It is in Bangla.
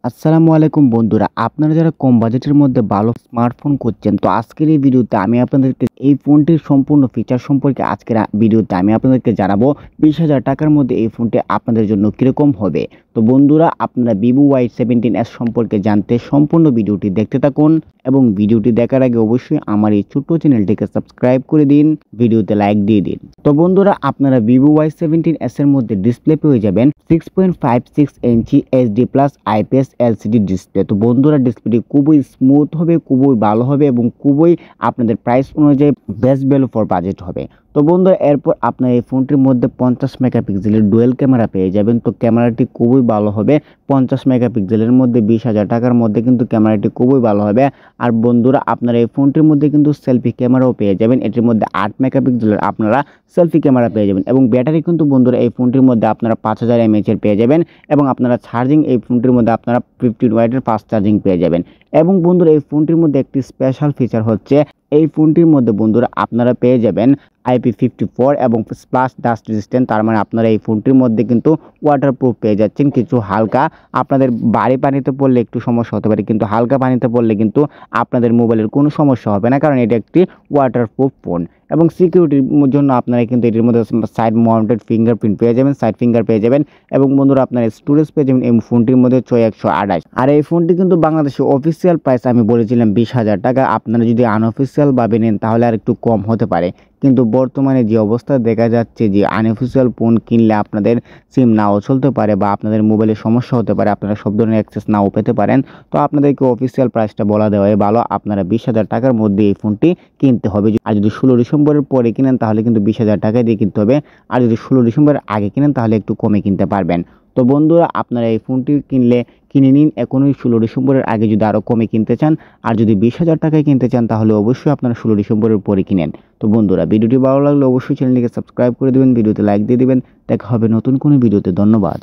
আসসালামু আলাইকুম বন্ধুরা, আপনারা যারা কম বাজেটের মধ্যে ভালো স্মার্টফোন খুঁজছেন, তো আজকের এই ভিডিওতে আমি আপনাদেরকে এই ফোনটির সম্পূর্ণ ফিচার সম্পর্কে ভিডিওতে আমি আপনাদেরকে জানাবো। 20,000 টাকার মধ্যে এই ফোনটি আপনাদের জন্য কিরকম হবে। তো বন্ধুরা, আপনারা ভিভো Y17s সম্পর্কে জানতে সম্পূর্ণ ভিডিওটি দেখতে থাকুন এবং ভিডিওটি দেখার আগে অবশ্যই আমার এই ছোট্ট চ্যানেলটিকে সাবস্ক্রাইব করে দিন, ভিডিওতে লাইক দিয়ে দিন। তো বন্ধুরা, আপনারা ভিভো Y17s এর মধ্যে ডিসপ্লে পেয়ে যাবেন 6.56 ইঞ্চি HD plus IPS LCD display. তো বন্ধুরা, ডিসপ্লেটি খুবই স্মুথ হবে, খুবই ভালো হবে এবং খুবই আপনাদের প্রাইস অনুযায়ী বেস্ট ভ্যালু ফর বাজেট হবে। তো বন্ধুরা, এরপর আপনার এই ফোনটির মধ্যে 50 মেগাপিক্সেলের ডুয়েল ক্যামেরা পেয়ে যাবেন। তো ক্যামেরাটি খুবই ভালো হবে। 50 মেগাপিক্সেলের মধ্যে 20,000 টাকার মধ্যে কিন্তু ক্যামেরাটি খুবই ভালো হবে। আর বন্ধুরা, আপনারা এই ফোনটির মধ্যে কিন্তু সেলফি ক্যামেরাও পেয়ে যাবেন। এটির মধ্যে 8 মেগাপিক্সেলের আপনারা সেলফি ক্যামেরা পেয়ে যাবেন এবং ব্যাটারি কিন্তু বন্ধুরা এই ফোনটির মধ্যে আপনারা 5000 mAh এর পেয়ে যাবেন এবং আপনারা চার্জিং এই ফোনটির মধ্যে আপনারা 15 ওয়াটের ফাস্ট চার্জিং পেয়ে যাবেন। এবং বন্ধুরা, এই ফোনটির মধ্যে একটি স্পেশাল ফিচার হচ্ছে, এই ফোনটির মধ্যে বন্ধুরা আপনারা পেয়ে যাবেন IP54 এবং প্লাস ডাস্ট রেজিস্ট্যান্ট। তার মানে আপনারা এই ফোনটির মধ্যে কিন্তু ওয়াটারপ্রুফ পেয়ে যাচ্ছেন। কিছু হালকা আপনাদের বাড়ি পানিতে পড়লে একটু সমস্যা হতে পারে, কিন্তু হালকা পানিতে পড়লে কিন্তু আপনাদের মোবাইলের কোনো সমস্যা হবে না, কারণ এটা একটি ওয়াটারপ্রুফ ফোন। এবং সিকিউরিটির জন্য আপনারা কিন্তু এটির মধ্যে সাইড মাউন্টেড ফিঙ্গারপ্রিন্ট পেয়ে যাবেন, সাইড ফিঙ্গার পেয়ে যাবেন এবং বন্ধুরা আপনারা স্টোরেজ পেয়ে যাবেন এই ফোনটির মধ্যে 6128। আর এই ফোনটি কিন্তু বাংলাদেশে অফিসিয়াল প্রাইস আমি বলেছিলাম 20,000 টাকা। আপনারা যদি আনঅফিসিয়াল ভাবে নেন তাহলে আর একটু কম হতে পারে, কিন্তু বর্তমানে যে অবস্থা দেখা যাচ্ছে যে আনঅফিসিয়াল ফোন কিনলে আপনাদের সিম নাও চলতে পারে বা আপনাদের মোবাইলে সমস্যা হতে পারে, আপনারা সব ধরনের অ্যাক্সেস নাও পেতে পারেন। তো আপনাদেরকে অফিসিয়াল প্রাইসটা বলা দেওয়াই ভালো। আপনারা 20,000 টাকার মধ্যে এই ফোনটি কিনতে হবে। আর যদি 16 ডিসেম্বরের পরে কিনেন তাহলে কিন্তু 20,000 টাকা দিয়ে কিনতে হবে। আর যদি 16 ডিসেম্বরের আগে কিনেন তাহলে একটু কমে কিনতে পারবেন। তো বন্ধুরা, আপনারা এই ফোনটি কিনে নিন এখনই। 16 ডিসেম্বরের আগে যদি আরও কমে কিনতে চান আর যদি 20,000 টাকায় কিনতে চান তাহলে অবশ্যই আপনারা 16 ডিসেম্বরের পরে কিনেন। তো বন্ধুরা, ভিডিওটি ভালো লাগলে অবশ্যই চ্যানেলটিকে সাবস্ক্রাইব করে দেবেন, ভিডিওতে লাইক দিয়ে দিবেন। দেখা হবে নতুন কোনো ভিডিওতে। ধন্যবাদ।